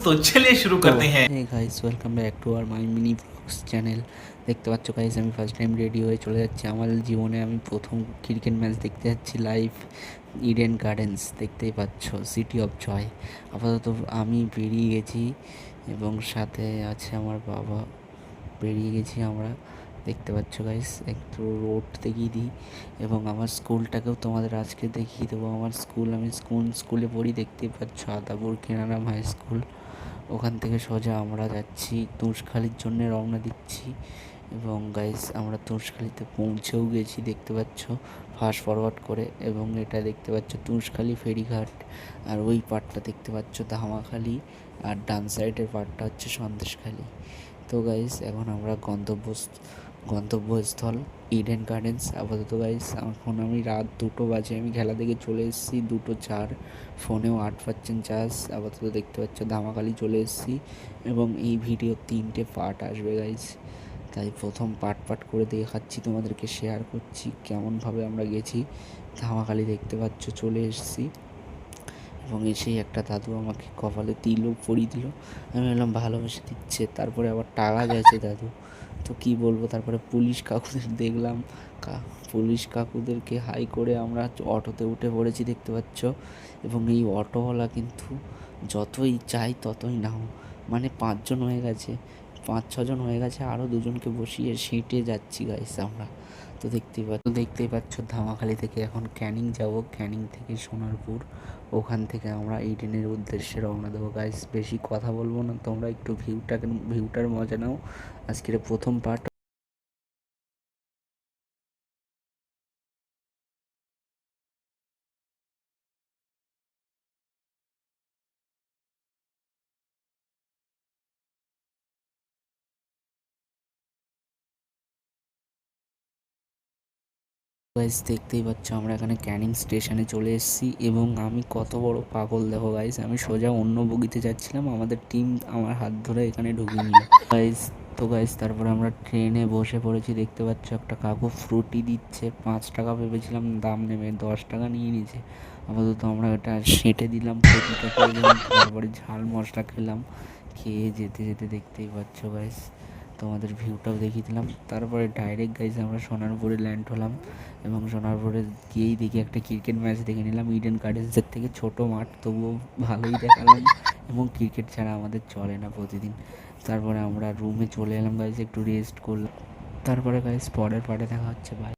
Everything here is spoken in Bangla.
तो चलिए शुरू करते हैं। Hey guys, welcome back to our my mini blogs channel. দেখতে পাচ্ছ গাইস, আমি ফার্স্ট টাইম রেডি হয়ে চলে যাচ্ছি। আমার জীবনে আমি প্রথম ক্রিকেট ম্যাচ দেখতে যাচ্ছি লাইভ। ইডেন গার্ডেন্স দেখতেই পাচ্ছ, সিটি অফ জয়। আপাতত আমি বেরিয়ে গেছি এবং সাথে আছে আমার বাবা। বেরিয়ে গেছি আমরা, দেখতে পাচ্ছ গাইস। একটু রোড দেখিয়ে দিই এবং আমার স্কুলটাকেও তোমাদের আজকে দেখিয়ে দেবো। আমার স্কুল, আমি স্কুলে পড়ি, দেখতেই পাচ্ছ, আদাপুর কেনারাম হাই স্কুল। ওখান থেকে সোজা আমরা যাচ্ছি তুষখালির জন্য, রওনা দিচ্ছি। এবং গাইস, আমরা তুষখালিতে পৌঁছেও গেছি, দেখতে পাচ্ছ, ফাস্ট ফরওয়ার্ড করে। এবং এটা দেখতে পাচ্ছ তুষখালি ফেরিঘাট, আর ওই পার্টটা দেখতে পাচ্ছ ধামাখালি, আর ডান সাইডের পার্টটা হচ্ছে সন্দেশখালি। তো গাইস, এখন আমরা গন্তব্যস্থল ইডেন গার্ডেন্স। আপাতত গাইস, এখন আমি রাত 2টো বাজে, আমি খেলা দেখে চলে এসেছি 2:04, ফোনেও 8% চার্জ। আপাতত দেখতে পাচ্ছ ধামাকালি চলে এসেছি এবং এই ভিডিও 3টে পার্ট আসবে গাইস। তাই প্রথম পার্ট করে দেখাচ্ছি, তোমাদেরকে শেয়ার করছি কেমনভাবে আমরা গেছি। ধামাকালি দেখতে পাচ্ছ চলে এসেছি এবং এসেই একটা দাদু আমাকে কপালে তিলও পরিয়ে দিল। আমি বললাম ভালোবেসে দিচ্ছে, তারপরে আবার টাকা গেছে দাদু। তো কী বলবো, তারপরে পুলিশ কাকুদের দেখলাম, পুলিশ কাকুদেরকে হাই করে আমরা অটোতে উঠে পড়েছি, দেখতে পাচ্ছ। এবং এই অটোওয়ালা কিন্তু যতই চাই ততই নাও, মানে 5জন হয়ে গেছে, 5-6জন হয়ে গেছে, আরও 2জনকে বসিয়ে সেঁটে যাচ্ছি গাইস আমরা। তো দেখতেই পাচ্ছ ধামাখালি থেকে এখন ক্যানিং যাব, ক্যানিং থেকে সোনারপুর, ওখান থেকে আমরা ইডেনের উদ্দেশ্যে রওনা দেবো গাইস। বেশি কথা বলবো না, তোমরা একটু ভিউটার মজা নাও। আজকের প্রথম পার্ট। গাইস, দেখতেই পাচ্ছ আমরা এখানে ক্যানিং স্টেশনে চলে এসেছি এবং আমি কত বড় পাগল দেখো গাইস, আমি সোজা অন্য বগিতে যাচ্ছিলাম, আমাদের টিম আমার হাত ধরে এখানে ঢুকিয়ে নিল গাইস। তো গাইস, তারপরে আমরা ট্রেনে বসে পড়েছি, দেখতে পাচ্ছ একটা কাকু ফ্রুটি দিচ্ছে। 5 টাকা ভেবেছিলাম দাম নেবে, 10 টাকা নিয়ে নিয়েছে। আপাতত আমরা এটা সেঁটে দিলাম ফ্রুটিটা করে দিলাম, তারপরে ঝাল মশলা খেলাম। খেয়ে যেতে যেতে দেখতেই পাচ্ছ গাইস, তোমাদের ভিউটাও দেখিয়ে দিলাম। তারপরে ডাইরেক্ট গাইজ আমরা সোনারপুরে ল্যান্ড হলাম এবং সোনারপুরে গিয়েই দেখি একটা ক্রিকেট ম্যাচ দেখে নিলাম। ইডেন গার্ডেন্সের থেকে ছোটো মাঠ, তবুও ভালোই দেখালাম এবং ক্রিকেট ছাড়া আমাদের চলে না প্রতিদিন। তারপরে আমরা রুমে চলে এলাম গাইজ, একটু রেস্ট করলাম। তারপরে গাইজ পরের পার্টে দেখা হচ্ছে, বাই।